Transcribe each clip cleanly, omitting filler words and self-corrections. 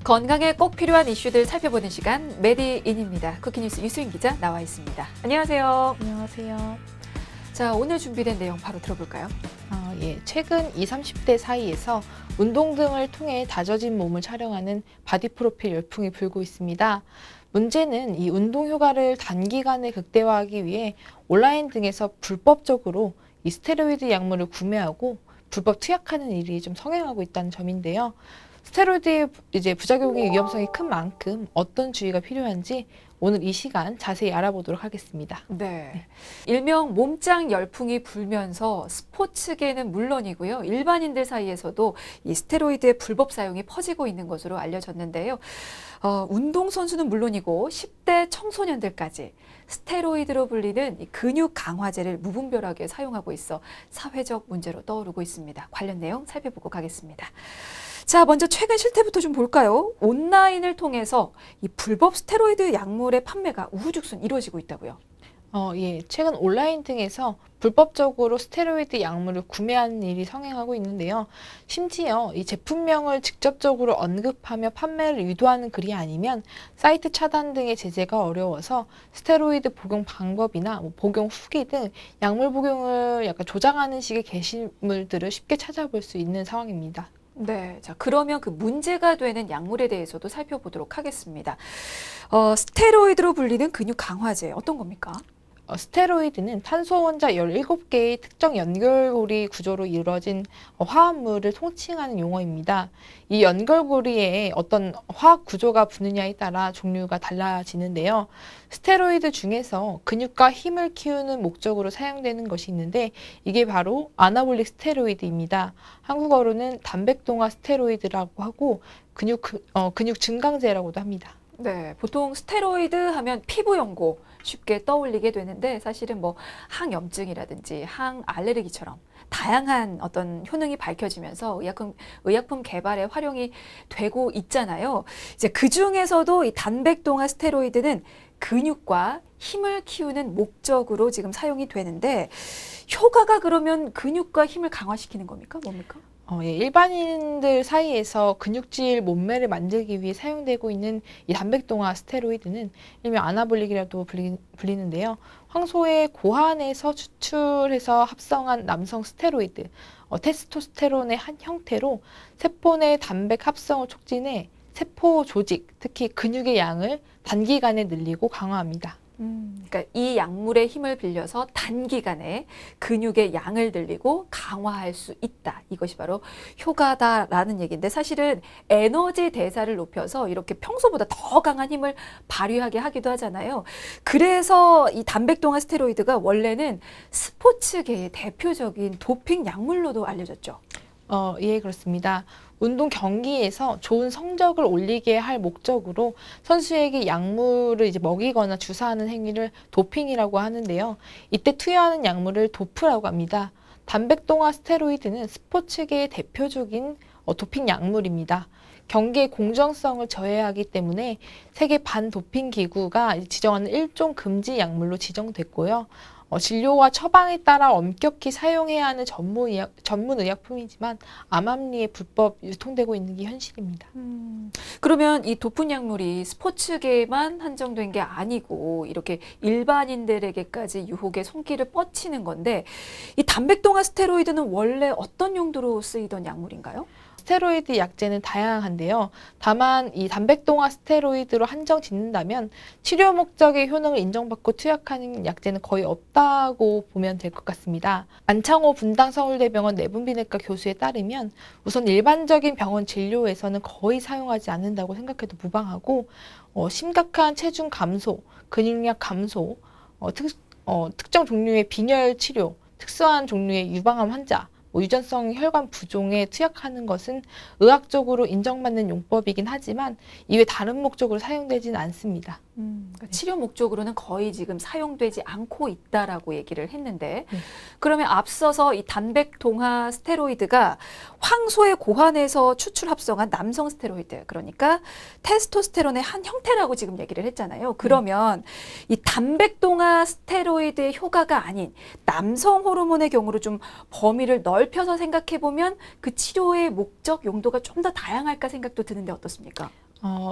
건강에 꼭 필요한 이슈들 살펴보는 시간 메디인입니다. 쿠키뉴스 유수인 기자 나와 있습니다. 안녕하세요. 안녕하세요. 자, 오늘 준비된 내용 바로 들어볼까요? 최근 20, 30대 사이에서 운동 등을 통해 다져진 몸을 촬영하는 바디 프로필 열풍이 불고 있습니다. 문제는 이 운동 효과를 단기간에 극대화하기 위해 온라인 등에서 불법적으로 이 스테로이드 약물을 구매하고 불법 투약하는 일이 좀 성행하고 있다는 점인데요. 스테로이드의 부작용의 위험성이 큰 만큼 어떤 주의가 필요한지 오늘 이 시간 자세히 알아보도록 하겠습니다. 네. 일명 몸짱 열풍이 불면서 스포츠계는 물론이고요. 일반인들 사이에서도 이 스테로이드의 불법 사용이 퍼지고 있는 것으로 알려졌는데요. 운동선수는 물론이고 10대 청소년들까지 스테로이드로 불리는 이 근육 강화제를 무분별하게 사용하고 있어 사회적 문제로 떠오르고 있습니다. 관련 내용 살펴보고 가겠습니다. 자, 먼저 최근 실태부터 좀 볼까요? 온라인을 통해서 이 불법 스테로이드 약물의 판매가 우후죽순 이루어지고 있다고요. 최근 온라인 등에서 불법적으로 스테로이드 약물을 구매하는 일이 성행하고 있는데요. 심지어 이 제품명을 직접적으로 언급하며 판매를 유도하는 글이 아니면 사이트 차단 등의 제재가 어려워서 스테로이드 복용 방법이나 복용 후기 등 약물 복용을 약간 조장하는 식의 게시물들을 쉽게 찾아볼 수 있는 상황입니다. 네, 자, 그러면 그 문제가 되는 약물에 대해서도 살펴보도록 하겠습니다. 스테로이드로 불리는 근육 강화제 어떤 겁니까? 스테로이드는 탄소 원자 17개의 특정 연결고리 구조로 이루어진 화합물을 통칭하는 용어입니다. 이 연결고리에 어떤 화학 구조가 붙느냐에 따라 종류가 달라지는데요. 스테로이드 중에서 근육과 힘을 키우는 목적으로 사용되는 것이 있는데 이게 바로 아나볼릭 스테로이드입니다. 한국어로는 단백동화 스테로이드라고 하고 근육 증강제라고도 합니다. 네, 보통 스테로이드 하면 피부 연고 쉽게 떠올리게 되는데 사실은 뭐 항염증이라든지 항알레르기처럼 다양한 어떤 효능이 밝혀지면서 의약품 개발에 활용이 되고 있잖아요. 이제 그 중에서도 이 단백동화 스테로이드는 근육과 힘을 키우는 목적으로 지금 사용이 되는데 효과가 그러면 근육과 힘을 강화시키는 겁니까? 뭡니까? 일반인들 사이에서 근육질 몸매를 만들기 위해 사용되고 있는 이 단백동화 스테로이드는 일명 아나볼릭이라도 불리는데요. 황소의 고환에서 추출해서 합성한 남성 스테로이드, 테스토스테론의 한 형태로 세포 내 단백 합성을 촉진해 세포 조직, 특히 근육의 양을 단기간에 늘리고 강화합니다. 그러니까 이 약물의 힘을 빌려서 단기간에 근육의 양을 늘리고 강화할 수 있다. 이것이 바로 효과다라는 얘기인데 사실은 에너지 대사를 높여서 이렇게 평소보다 더 강한 힘을 발휘하게 하기도 하잖아요. 그래서 이 단백동화 스테로이드가 원래는 스포츠계의 대표적인 도핑 약물로도 알려졌죠. 예, 그렇습니다. 운동 경기에서 좋은 성적을 올리게 할 목적으로 선수에게 약물을 먹이거나 주사하는 행위를 도핑이라고 하는데요. 이때 투여하는 약물을 도프라고 합니다. 단백동화 스테로이드는 스포츠계의 대표적인 도핑 약물입니다. 경기의 공정성을 저해하기 때문에 세계 반도핑 기구가 지정하는 일종 금지 약물로 지정됐고요. 진료와 처방에 따라 엄격히 사용해야 하는 전문 의약품이지만 암암리에 불법 유통되고 있는 게 현실입니다. 그러면 이 도핑 약물이 스포츠계에만 한정된 게 아니고 이렇게 일반인들에게까지 유혹의 손길을 뻗치는 건데 이 단백동화 스테로이드는 원래 어떤 용도로 쓰이던 약물인가요? 스테로이드 약제는 다양한데요. 다만 이 단백동화 스테로이드로 한정 짓는다면 치료 목적의 효능을 인정받고 투약하는 약제는 거의 없다고 보면 될 것 같습니다. 안창호 분당서울대병원 내분비내과 교수에 따르면 우선 일반적인 병원 진료에서는 거의 사용하지 않는다고 생각해도 무방하고 심각한 체중 감소, 근육량 감소, 특정 종류의 빈혈 치료, 특수한 종류의 유방암 환자, 유전성 혈관 부종에 투약하는 것은 의학적으로 인정받는 용법이긴 하지만 이외 다른 목적으로 사용되지는 않습니다. 그러니까 치료 목적으로는 거의 지금 사용되지 않고 있다라고 얘기를 했는데 네. 그러면 앞서서 이 단백동화 스테로이드가 황소의 고환에서 추출 합성한 남성 스테로이드 그러니까 테스토스테론의 한 형태라고 지금 얘기를 했잖아요. 그러면 이 단백동화 스테로이드의 효과가 아닌 남성 호르몬의 경우로 좀 범위를 넓혀서 생각해 보면 그 치료의 목적 용도가 좀 더 다양할까 생각도 드는데 어떻습니까?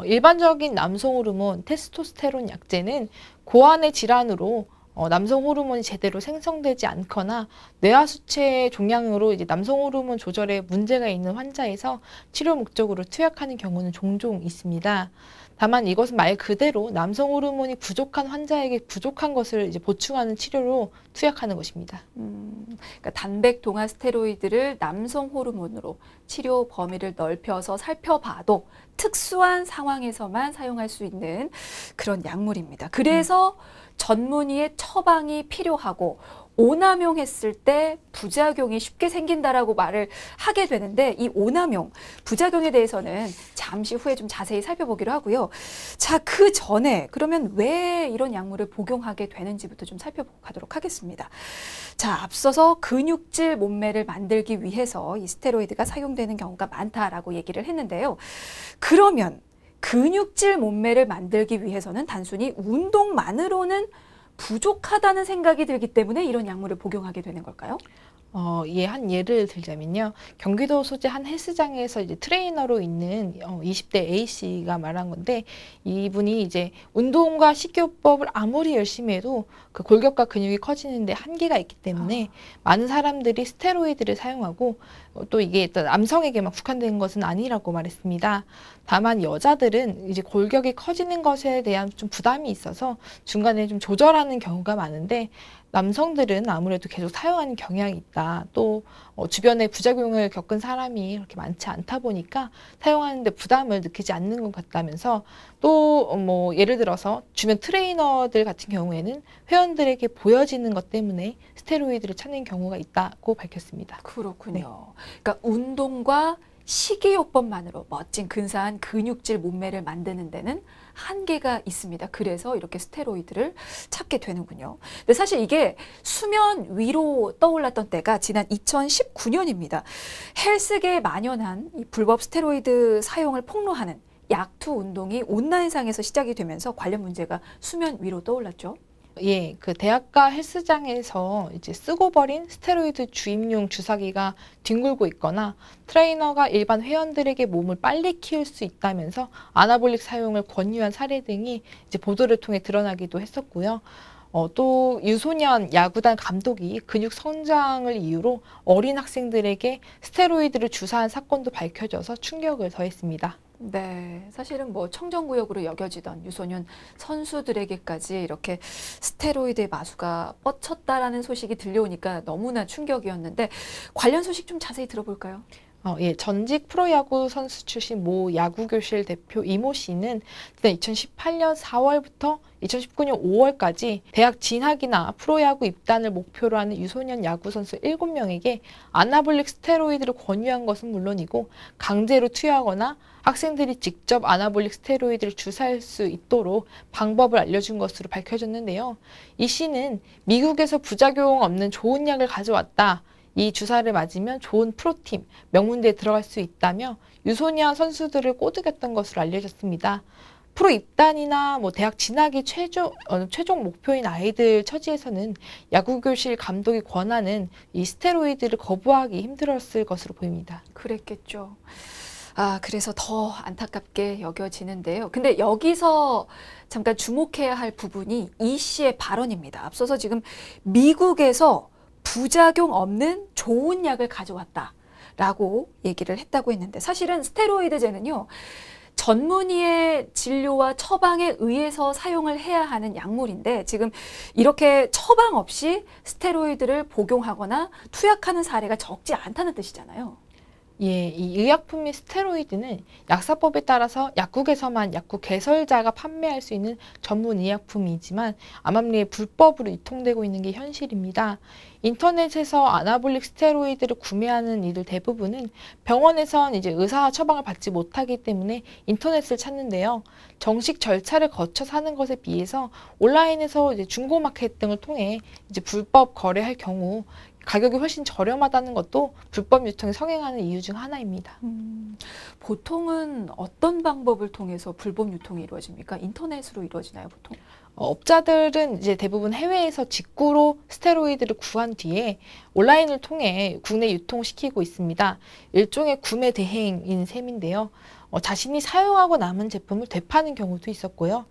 일반적인 남성 호르몬 테스토스테론 약제는 고환의 질환으로 남성 호르몬이 제대로 생성되지 않거나 뇌하수체 종양으로 이제 남성 호르몬 조절에 문제가 있는 환자에서 치료 목적으로 투약하는 경우는 종종 있습니다. 다만 이것은 말 그대로 남성 호르몬이 부족한 환자에게 부족한 것을 이제 보충하는 치료로 투약하는 것입니다. 그러니까 단백 동화 스테로이드를 남성 호르몬으로 치료 범위를 넓혀서 살펴봐도 특수한 상황에서만 사용할 수 있는 그런 약물입니다. 그래서 전문의의 처방이 필요하고 오남용했을 때 부작용이 쉽게 생긴다라고 말을 하게 되는데 이 오남용, 부작용에 대해서는 잠시 후에 좀 자세히 살펴보기로 하고요. 자, 그 전에 그러면 왜 이런 약물을 복용하게 되는지부터 좀 살펴보도록 하겠습니다. 자, 앞서서 근육질 몸매를 만들기 위해서 이 스테로이드가 사용되는 경우가 많다라고 얘기를 했는데요. 그러면 근육질 몸매를 만들기 위해서는 단순히 운동만으로는 부족하다는 생각이 들기 때문에 이런 약물을 복용하게 되는 걸까요? 한 예를 들자면요. 경기도 소재 한 헬스장에서 이제 트레이너로 있는 20대 A씨가 말한 건데 이분이 이제 운동과 식이요법을 아무리 열심히 해도 그 골격과 근육이 커지는데 한계가 있기 때문에 많은 사람들이 스테로이드를 사용하고 또 이게 일단 남성에게만 국한된 것은 아니라고 말했습니다. 다만 여자들은 이제 골격이 커지는 것에 대한 좀 부담이 있어서 중간에 좀 조절하는 경우가 많은데 남성들은 아무래도 계속 사용하는 경향이 있다. 또 주변에 부작용을 겪은 사람이 그렇게 많지 않다 보니까 사용하는데 부담을 느끼지 않는 것 같다면서 또 뭐 예를 들어서 주변 트레이너들 같은 경우에는 회원들에게 보여지는 것 때문에 스테로이드를 찾는 경우가 있다고 밝혔습니다. 그렇군요. 그러니까 운동과 식이요법만으로 멋진 근사한 근육질 몸매를 만드는 데는 한계가 있습니다. 그래서 이렇게 스테로이드를 찾게 되는군요. 근데 사실 이게 수면 위로 떠올랐던 때가 지난 2019년입니다. 헬스계에 만연한 이 불법 스테로이드 사용을 폭로하는 약투 운동이 온라인상에서 시작이 되면서 관련 문제가 수면 위로 떠올랐죠. 예, 그 대학가 헬스장에서 이제 쓰고 버린 스테로이드 주입용 주사기가 뒹굴고 있거나 트레이너가 일반 회원들에게 몸을 빨리 키울 수 있다면서 아나볼릭 사용을 권유한 사례 등이 이제 보도를 통해 드러나기도 했었고요. 또 유소년 야구단 감독이 근육 성장을 이유로 어린 학생들에게 스테로이드를 주사한 사건도 밝혀져서 충격을 더했습니다. 네, 사실은 뭐 청정구역으로 여겨지던 유소년 선수들에게까지 이렇게 스테로이드의 마수가 뻗쳤다라는 소식이 들려오니까 너무나 충격이었는데 관련 소식 좀 자세히 들어볼까요? 예, 전직 프로야구 선수 출신 모 야구교실 대표 이모 씨는 지난 2018년 4월부터 2019년 5월까지 대학 진학이나 프로야구 입단을 목표로 하는 유소년 야구 선수 7명에게 아나볼릭 스테로이드를 권유한 것은 물론이고 강제로 투여하거나 학생들이 직접 아나볼릭 스테로이드를 주사할 수 있도록 방법을 알려준 것으로 밝혀졌는데요. 이 씨는 미국에서 부작용 없는 좋은 약을 가져왔다. 이 주사를 맞으면 좋은 프로팀, 명문대에 들어갈 수 있다며 유소년 선수들을 꼬드겼던 것으로 알려졌습니다. 프로 입단이나 뭐 대학 진학이 최종 목표인 아이들 처지에서는 야구교실 감독이 권하는 이 스테로이드를 거부하기 힘들었을 것으로 보입니다. 그랬겠죠. 그래서 더 안타깝게 여겨지는데요. 근데 여기서 잠깐 주목해야 할 부분이 이 씨의 발언입니다. 앞서서 지금 미국에서 부작용 없는 좋은 약을 가져왔다라고 얘기를 했다고 했는데 사실은 스테로이드제는요. 전문의의 진료와 처방에 의해서 사용을 해야 하는 약물인데 지금 이렇게 처방 없이 스테로이드를 복용하거나 투약하는 사례가 적지 않다는 뜻이잖아요. 예, 이 의약품 및 스테로이드는 약사법에 따라서 약국에서만 약국 개설자가 판매할 수 있는 전문 의약품이지만 암암리에 불법으로 유통되고 있는 게 현실입니다. 인터넷에서 아나볼릭 스테로이드를 구매하는 이들 대부분은 병원에선 이제 의사 처방을 받지 못하기 때문에 인터넷을 찾는데요. 정식 절차를 거쳐 사는 것에 비해서 온라인에서 이제 중고마켓 등을 통해 이제 불법 거래할 경우 가격이 훨씬 저렴하다는 것도 불법 유통에 성행하는 이유 중 하나입니다. 보통은 어떤 방법을 통해서 불법 유통이 이루어집니까? 인터넷으로 이루어지나요, 보통? 업자들은 이제 대부분 해외에서 직구로 스테로이드를 구한 뒤에 온라인을 통해 국내 유통시키고 있습니다. 일종의 구매 대행인 셈인데요. 자신이 사용하고 남은 제품을 되파는 경우도 있었고요.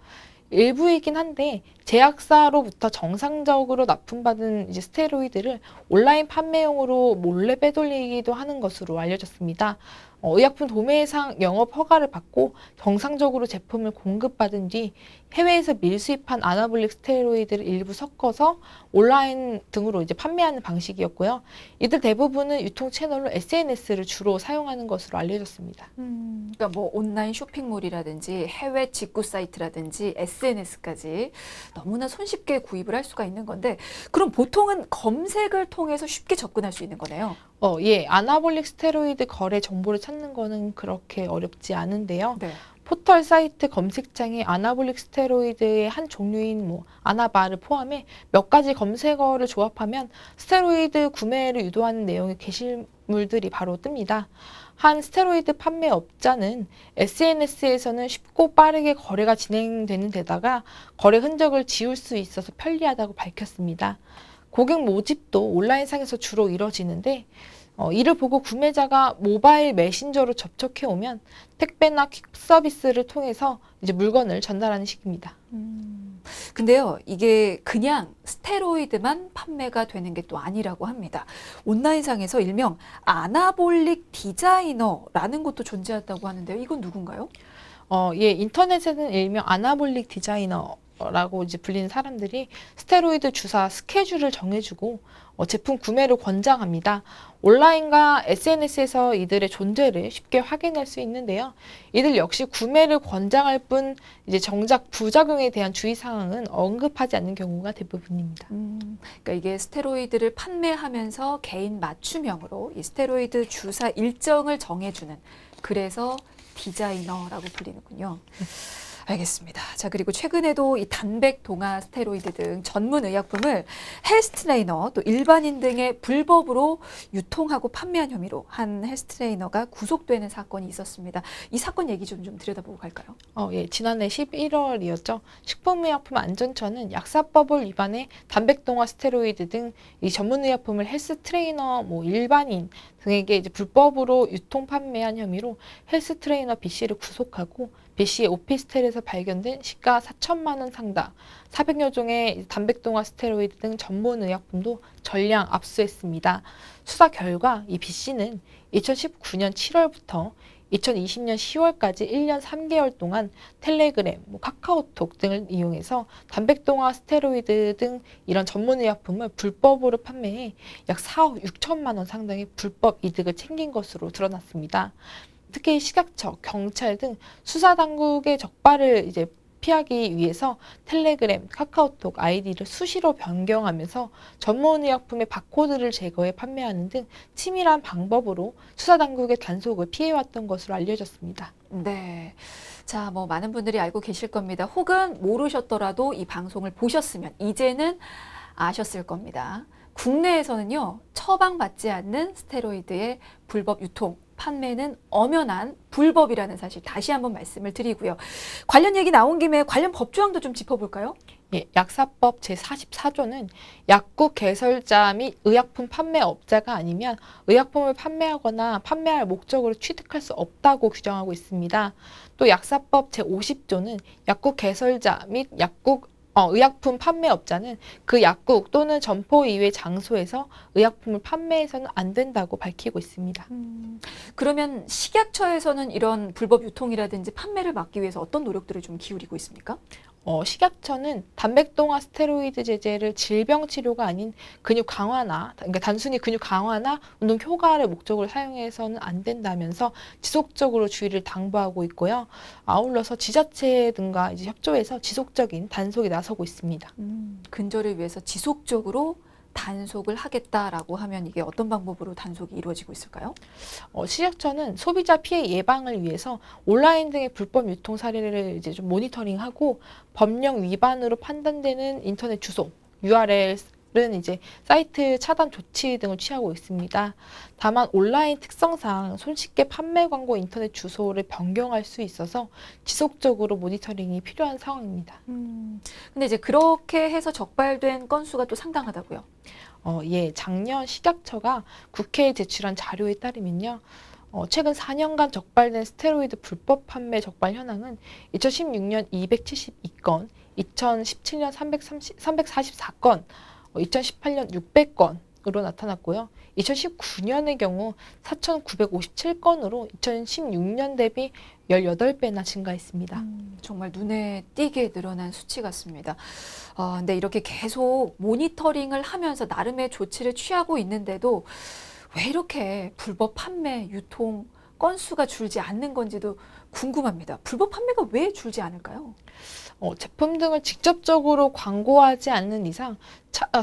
일부이긴 한데 제약사로부터 정상적으로 납품받은 이제 스테로이드를 온라인 판매용으로 몰래 빼돌리기도 하는 것으로 알려졌습니다. 의약품 도매상 영업 허가를 받고 정상적으로 제품을 공급받은 뒤 해외에서 밀수입한 아나볼릭 스테로이드를 일부 섞어서 온라인 등으로 이제 판매하는 방식이었고요. 이들 대부분은 유통 채널로 SNS를 주로 사용하는 것으로 알려졌습니다. 그러니까 뭐 온라인 쇼핑몰이라든지 해외 직구 사이트라든지 SNS까지 너무나 손쉽게 구입을 할 수가 있는 건데, 그럼 보통은 검색을 통해서 쉽게 접근할 수 있는 거네요. 예, 아나볼릭 스테로이드 거래 정보를 찾는 거는 그렇게 어렵지 않은데요. 네. 포털 사이트 검색창에 아나볼릭 스테로이드의 한 종류인 뭐 아나바를 포함해 몇 가지 검색어를 조합하면 스테로이드 구매를 유도하는 내용의 게시물들이 바로 뜹니다. 한 스테로이드 판매업자는 SNS에서는 쉽고 빠르게 거래가 진행되는 데다가 거래 흔적을 지울 수 있어서 편리하다고 밝혔습니다. 고객 모집도 온라인상에서 주로 이뤄지는데 이를 보고 구매자가 모바일 메신저로 접촉해 오면 택배나 퀵 서비스를 통해서 이제 물건을 전달하는 식입니다. 근데요, 이게 그냥 스테로이드만 판매가 되는 게 또 아니라고 합니다. 온라인상에서 일명 아나볼릭 디자이너라는 것도 존재한다고 하는데요. 이건 누군가요? 예, 인터넷에는 일명 아나볼릭 디자이너라고 이제 불리는 사람들이 스테로이드 주사 스케줄을 정해주고 제품 구매를 권장합니다. 온라인과 SNS에서 이들의 존재를 쉽게 확인할 수 있는데요. 이들 역시 구매를 권장할 뿐 이제 정작 부작용에 대한 주의사항은 언급하지 않는 경우가 대부분입니다. 그러니까 이게 스테로이드를 판매하면서 개인 맞춤형으로 이 스테로이드 주사 일정을 정해주는, 그래서 디자이너라고 불리는군요. 알겠습니다. 자, 그리고 최근에도 이 단백 동화 스테로이드 등 전문 의약품을 헬스 트레이너 또 일반인 등의 불법으로 유통하고 판매한 혐의로 한 헬스 트레이너가 구속되는 사건이 있었습니다. 이 사건 얘기 좀 들여다보고 갈까요? 예, 지난해 11월이었죠. 식품의약품안전처는 약사법을 위반해 단백 동화 스테로이드 등 이 전문 의약품을 헬스 트레이너, 뭐 일반인 등에게 이제 불법으로 유통 판매한 혐의로 헬스 트레이너 B 씨를 구속하고 B 씨의 오피스텔에서 발견된 시가 4천만 원 상당 400여 종의 단백동화 스테로이드 등 전문 의약품도 전량 압수했습니다. 수사 결과 이 B 씨는 2019년 7월부터 2020년 10월까지 1년 3개월 동안 텔레그램, 카카오톡 등을 이용해서 단백동화 스테로이드 등 이런 전문의약품을 불법으로 판매해 약 4억 6천만 원 상당의 불법 이득을 챙긴 것으로 드러났습니다. 특히 식약처, 경찰 등 수사당국의 적발을 이제 피하기 위해서 텔레그램, 카카오톡 아이디를 수시로 변경하면서 전문의약품의 바코드를 제거해 판매하는 등 치밀한 방법으로 수사당국의 단속을 피해왔던 것으로 알려졌습니다. 네. 자, 뭐 많은 분들이 알고 계실 겁니다. 혹은 모르셨더라도 이 방송을 보셨으면 이제는 아셨을 겁니다. 국내에서는요, 처방받지 않는 스테로이드의 불법 유통, 판매는 엄연한 불법이라는 사실 다시 한번 말씀을 드리고요. 관련 얘기 나온 김에 관련 법조항도 좀 짚어볼까요? 예, 약사법 제44조는 약국 개설자 및 의약품 판매업자가 아니면 의약품을 판매하거나 판매할 목적으로 취득할 수 없다고 규정하고 있습니다. 또 약사법 제50조는 약국 개설자 및 의약품 판매업자는 그 약국 또는 점포 이외 장소에서 의약품을 판매해서는 안 된다고 밝히고 있습니다. 그러면 식약처에서는 이런 불법 유통이라든지 판매를 막기 위해서 어떤 노력들을 좀 기울이고 있습니까? 식약처는 단백동화 스테로이드 제제를 질병 치료가 아닌 근육 강화나, 그러니까 단순히 근육 강화나 운동 효과를 목적으로 사용해서는 안 된다면서 지속적으로 주의를 당부하고 있고요. 아울러서 지자체 등과 이제 협조해서 지속적인 단속에 나서고 있습니다. 근절을 위해서 지속적으로 단속을 하겠다라고 하면 이게 어떤 방법으로 단속이 이루어지고 있을까요? 식약처는 소비자 피해 예방을 위해서 온라인 등의 불법 유통 사례를 이제 좀 모니터링하고 법령 위반으로 판단되는 인터넷 주소, URL은 이제 사이트 차단 조치 등을 취하고 있습니다. 다만 온라인 특성상 손쉽게 판매 광고 인터넷 주소를 변경할 수 있어서 지속적으로 모니터링이 필요한 상황입니다. 근데 이제 그렇게 해서 적발된 건수가 또 상당하다고요? 예, 작년 식약처가 국회에 제출한 자료에 따르면요. 최근 4년간 적발된 스테로이드 불법 판매 적발 현황은 2016년 272건, 2017년 344건, 2018년 600건으로 나타났고요. 2019년의 경우 4,957건으로 2016년 대비 18배나 증가했습니다. 정말 눈에 띄게 늘어난 수치 같습니다. 근데 이렇게 계속 모니터링을 하면서 나름의 조치를 취하고 있는데도 왜 이렇게 불법 판매, 유통 건수가 줄지 않는 건지도 궁금합니다. 불법 판매가 왜 줄지 않을까요? 제품 등을 직접적으로 광고하지 않는 이상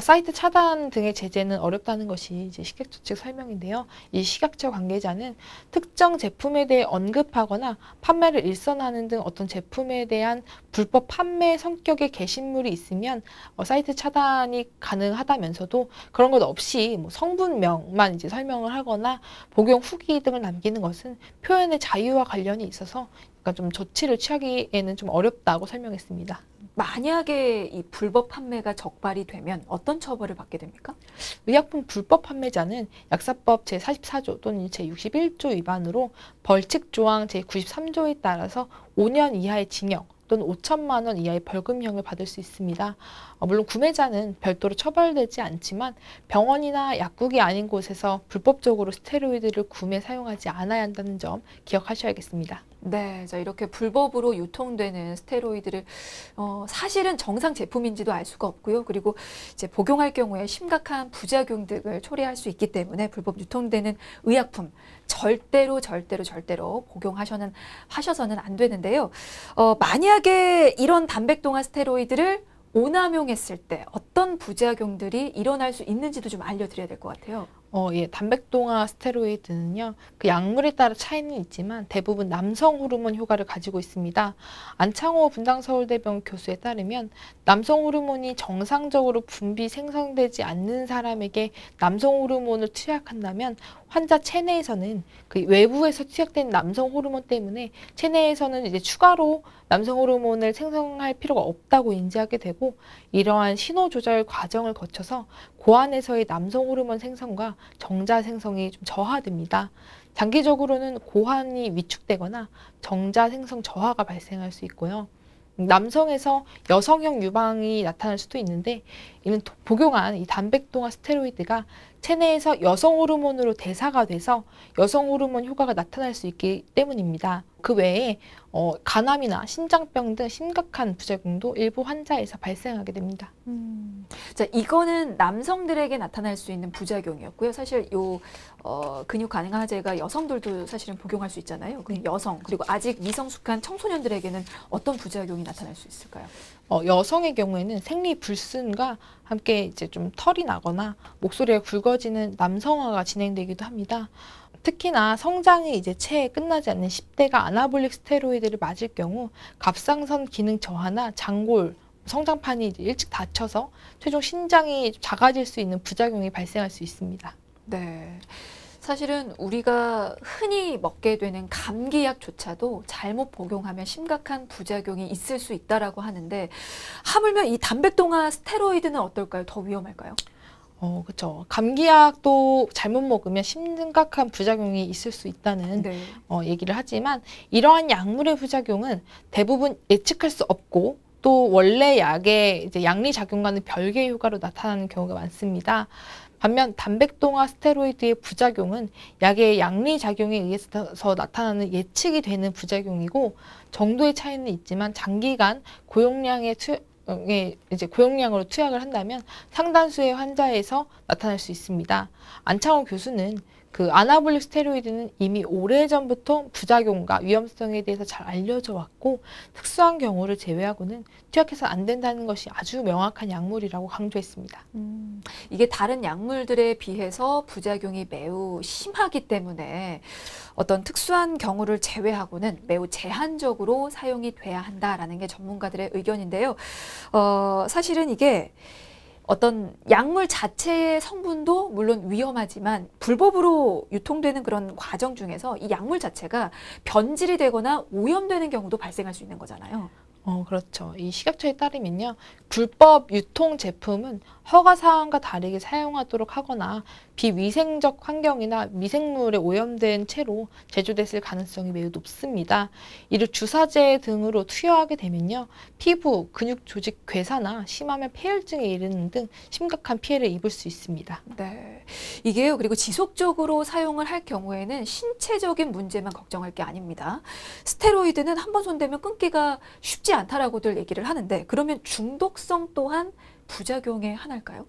사이트 차단 등의 제재는 어렵다는 것이 이제 식약처 측 설명인데요. 이 식약처 관계자는 특정 제품에 대해 언급하거나 판매를 일선하는 등 어떤 제품에 대한 불법 판매 성격의 게시물이 있으면 사이트 차단이 가능하다면서도 그런 것 없이 뭐 성분명만 이제 설명을 하거나 복용 후기 등을 남기는 것은 표현의 자유와 관련이 있어서 좀 조치를 취하기에는 좀 어렵다고 설명했습니다. 만약에 이 불법 판매가 적발이 되면 어떤 처벌을 받게 됩니까? 의약품 불법 판매자는 약사법 제44조 또는 제61조 위반으로 벌칙 조항 제93조에 따라서 5년 이하의 징역 또는 5천만 원 이하의 벌금형을 받을 수 있습니다. 물론 구매자는 별도로 처벌되지 않지만 병원이나 약국이 아닌 곳에서 불법적으로 스테로이드를 구매 사용하지 않아야 한다는 점 기억하셔야겠습니다. 네, 자 이렇게 불법으로 유통되는 스테로이드를 사실은 정상 제품인지도 알 수가 없고요. 그리고 이제 복용할 경우에 심각한 부작용 등을 초래할 수 있기 때문에 불법 유통되는 의약품 절대로 복용하셔서는 안 되는데요. 만약에 이런 단백동화 스테로이드를 오남용했을 때 어떤 부작용들이 일어날 수 있는지도 좀 알려드려야 될 것 같아요. 예, 단백동화 스테로이드는요, 그 약물에 따라 차이는 있지만 대부분 남성 호르몬 효과를 가지고 있습니다. 안창호 분당서울대병원 교수에 따르면 남성 호르몬이 정상적으로 분비 생성되지 않는 사람에게 남성 호르몬을 투약한다면 환자 체내에서는 그 외부에서 투약된 남성 호르몬 때문에 체내에서는 이제 추가로 남성 호르몬을 생성할 필요가 없다고 인지하게 되고 이러한 신호 조절 과정을 거쳐서 고안에서의 남성 호르몬 생성과 정자 생성이 좀 저하됩니다. 장기적으로는 고환이 위축되거나 정자 생성 저하가 발생할 수 있고요. 남성에서 여성형 유방이 나타날 수도 있는데 이는 복용한 이 단백동화 스테로이드가 체내에서 여성 호르몬으로 대사가 돼서 여성 호르몬 효과가 나타날 수 있기 때문입니다. 그 외에 간암이나 신장병 등 심각한 부작용도 일부 환자에서 발생하게 됩니다. 자, 이거는 남성들에게 나타날 수 있는 부작용이었고요. 사실 요 근육 가능화제가 여성들도 사실은 복용할 수 있잖아요. 그 여성 그리고 아직 미성숙한 청소년들에게는 어떤 부작용이 나타날 수 있을까요? 여성의 경우에는 생리 불순과 함께 이제 좀 털이 나거나 목소리가 굵어지는 남성화가 진행되기도 합니다. 특히나 성장이 이제 채 끝나지 않는 10대가 아나볼릭 스테로이드를 맞을 경우 갑상선 기능 저하나 장골, 성장판이 이제 일찍 닫혀서 최종 신장이 작아질 수 있는 부작용이 발생할 수 있습니다. 네. 사실은 우리가 흔히 먹게 되는 감기약조차도 잘못 복용하면 심각한 부작용이 있을 수 있다라고 하는데 하물며 이 단백동화 스테로이드는 어떨까요? 더 위험할까요? 그렇죠. 감기약도 잘못 먹으면 심각한 부작용이 있을 수 있다는 네. 얘기를 하지만 이러한 약물의 부작용은 대부분 예측할 수 없고 또 원래 약의 이제 양리 작용과는 별개의 효과로 나타나는 경우가 많습니다. 반면 단백동화 스테로이드의 부작용은 약의 양리 작용에 의해서 나타나는 예측이 되는 부작용이고 정도의 차이는 있지만 장기간 고용량으로 투약을 한다면 상당수의 환자에서 나타날 수 있습니다. 안창호 교수는 그 아나볼릭 스테로이드는 이미 오래전부터 부작용과 위험성에 대해서 잘 알려져 왔고 특수한 경우를 제외하고는 투약해서 안 된다는 것이 아주 명확한 약물이라고 강조했습니다. 이게 다른 약물들에 비해서 부작용이 매우 심하기 때문에 어떤 특수한 경우를 제외하고는 매우 제한적으로 사용이 돼야 한다라는 게 전문가들의 의견인데요. 사실은 이게 어떤 약물 자체의 성분도 물론 위험하지만 불법으로 유통되는 그런 과정 중에서 이 약물 자체가 변질이 되거나 오염되는 경우도 발생할 수 있는 거잖아요. 그렇죠. 이 식약처에 따르면요. 불법 유통 제품은 허가 사항과 다르게 사용하도록 하거나 비위생적 환경이나 미생물에 오염된 채로 제조됐을 가능성이 매우 높습니다. 이를 주사제 등으로 투여하게 되면요. 피부, 근육 조직 괴사나 심하면 폐혈증에 이르는 등 심각한 피해를 입을 수 있습니다. 네. 이게요. 그리고 지속적으로 사용을 할 경우에는 신체적인 문제만 걱정할 게 아닙니다. 스테로이드는 한번 손대면 끊기가 쉽지 않다라고들 얘기를 하는데 그러면 중독성 또한 부작용의 하나일까요?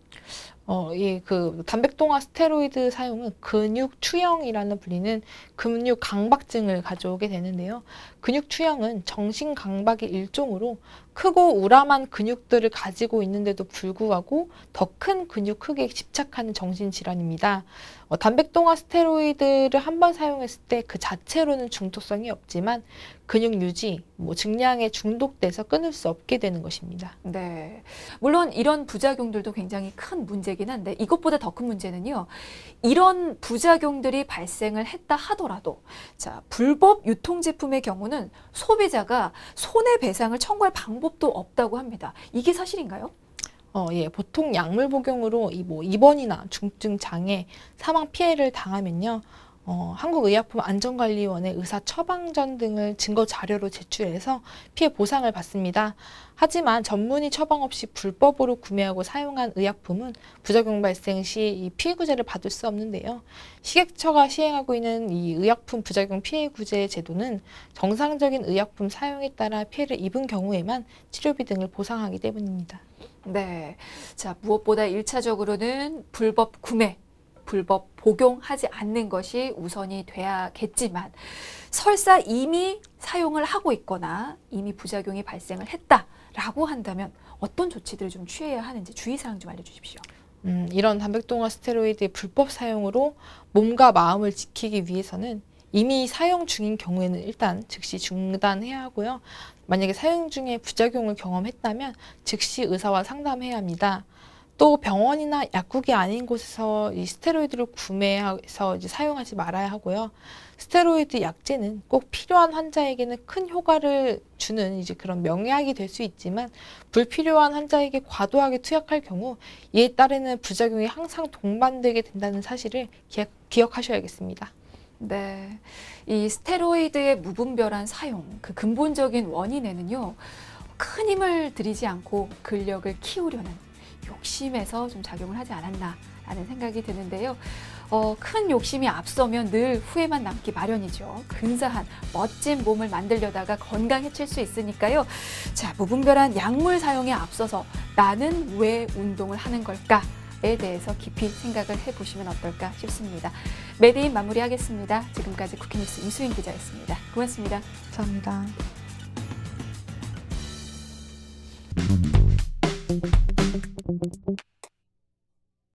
그 단백동화 스테로이드 사용은 근육 추형이라는 불리는 근육 강박증을 가져오게 되는데요. 근육 추형은 정신 강박의 일종으로 크고 우람한 근육들을 가지고 있는데도 불구하고 더 큰 근육 크기에 집착하는 정신질환입니다. 단백동화 스테로이드를 한번 사용했을 때 그 자체로는 중독성이 없지만 근육 유지, 증량에 중독돼서 끊을 수 없게 되는 것입니다. 네. 물론 이런 부작용들도 굉장히 큰 문제긴 한데 이것보다 더 큰 문제는요. 이런 부작용들이 발생을 했다 하더라도 자, 불법 유통 제품의 경우는 소비자가 손해배상을 청구할 방법도 없다고 합니다. 이게 사실인가요? 보통 약물 복용으로 입원이나 중증 장애, 사망 피해를 당하면요. 한국의약품안전관리원에 의사 처방전 등을 증거 자료로 제출해서 피해 보상을 받습니다. 하지만 전문의 처방 없이 불법으로 구매하고 사용한 의약품은 부작용 발생 시 이 피해구제를 받을 수 없는데요. 식약처가 시행하고 있는 이 의약품 부작용 피해구제 제도는 정상적인 의약품 사용에 따라 피해를 입은 경우에만 치료비 등을 보상하기 때문입니다. 네. 자, 무엇보다 1차적으로는 불법 구매, 불법 복용하지 않는 것이 우선이 돼야겠지만 설사 이미 사용을 하고 있거나 이미 부작용이 발생을 했다라고 한다면 어떤 조치들을 좀 취해야 하는지 주의사항 좀 알려주십시오. 이런 단백동화 스테로이드의 불법 사용으로 몸과 마음을 지키기 위해서는 이미 사용 중인 경우에는 일단 즉시 중단해야 하고요. 만약에 사용 중에 부작용을 경험했다면 즉시 의사와 상담해야 합니다. 또 병원이나 약국이 아닌 곳에서 이 스테로이드를 구매해서 사용하지 말아야 하고요. 스테로이드 약제는 꼭 필요한 환자에게는 큰 효과를 주는 그런 명약이 될 수 있지만 불필요한 환자에게 과도하게 투약할 경우 이에 따르는 부작용이 항상 동반되게 된다는 사실을 기억하셔야겠습니다. 네, 이 스테로이드의 무분별한 사용, 그 근본적인 원인에는요, 큰 힘을 들이지 않고 근력을 키우려는 욕심에서 좀 작용을 하지 않았나라는 생각이 드는데요. 큰 욕심이 앞서면 늘 후회만 남기 마련이죠. 근사한 멋진 몸을 만들려다가 건강해칠 수 있으니까요. 자, 무분별한 약물 사용에 앞서서 나는 왜 운동을 하는 걸까에 대해서 깊이 생각을 해보시면 어떨까 싶습니다. 메디인 마무리하겠습니다. 지금까지 쿠키뉴스 이수인 기자였습니다. 고맙습니다. 감사합니다.